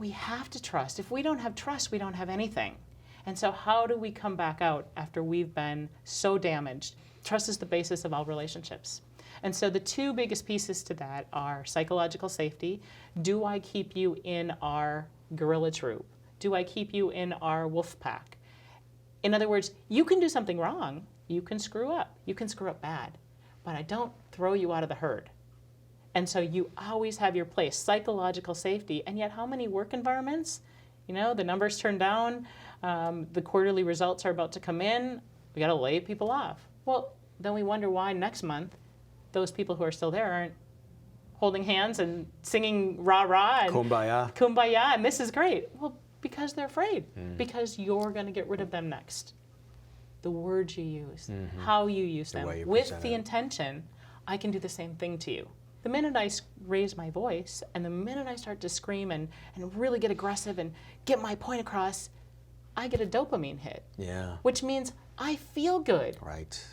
we have to trust. If we don't have trust, we don't have anything. And so how do we come back out after we've been so damaged? Trust is the basis of all relationships. And so the two biggest pieces to that are psychological safety. Do I keep you in our gorilla troop? Do I keep you in our wolf pack? In other words, you can do something wrong. You can screw up. You can screw up bad. But I don't throw you out of the herd. And so you always have your place, psychological safety. And yet how many work environments, you know, the numbers turn down, the quarterly results are about to come in, we got to lay people off. Well, then we wonder why next month those people who are still there aren't holding hands and singing rah-rah and kumbaya. Kumbaya, and this is great. Well, because they're afraid, because you're going to get rid of them next. The words you use, how you use them, with the intention, I can do the same thing to you. The minute I raise my voice and the minute I start to scream and really get aggressive and get my point across, I get a dopamine hit. Yeah. Which means I feel good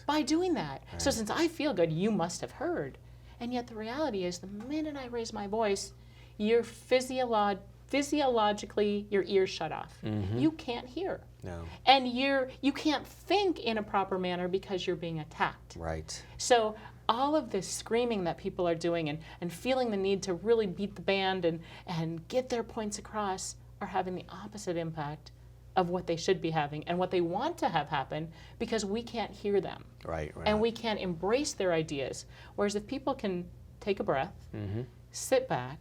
by doing that. Right. So since I feel good, you must have heard. And yet the reality is the minute I raise my voice, you're physiologically, your ears shut off. You can't hear. No. And you can't think in a proper manner because you're being attacked. Right. So all of this screaming that people are doing and feeling the need to really beat the band and get their points across are having the opposite impact of what they should be having and what they want to have happen because we can't hear them. Right. And we can't embrace their ideas. Whereas if people can take a breath, sit back,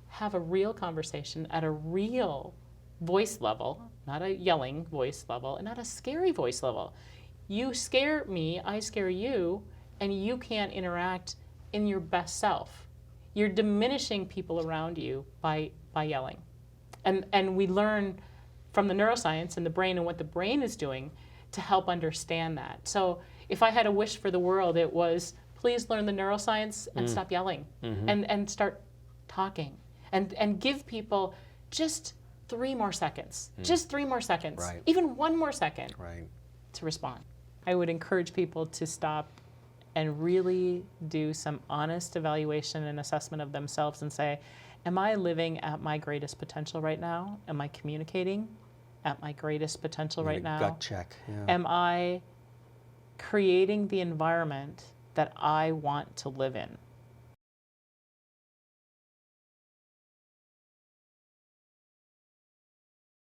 have a real conversation at a real voice level, not a yelling voice level, and not a scary voice level. You scare me, I scare you, and you can't interact in your best self. You're diminishing people around you by yelling. And we learn from the neuroscience and the brain and what the brain is doing to help understand that. So if I had a wish for the world, it was please learn the neuroscience and stop yelling and start talking and give people just 3 more seconds, just 3 more seconds, even 1 more second to respond. I would encourage people to stop and really do some honest evaluation and assessment of themselves and say, am I living at my greatest potential right now? Am I communicating at my greatest potential right now? Gut check. Yeah. Am I creating the environment that I want to live in?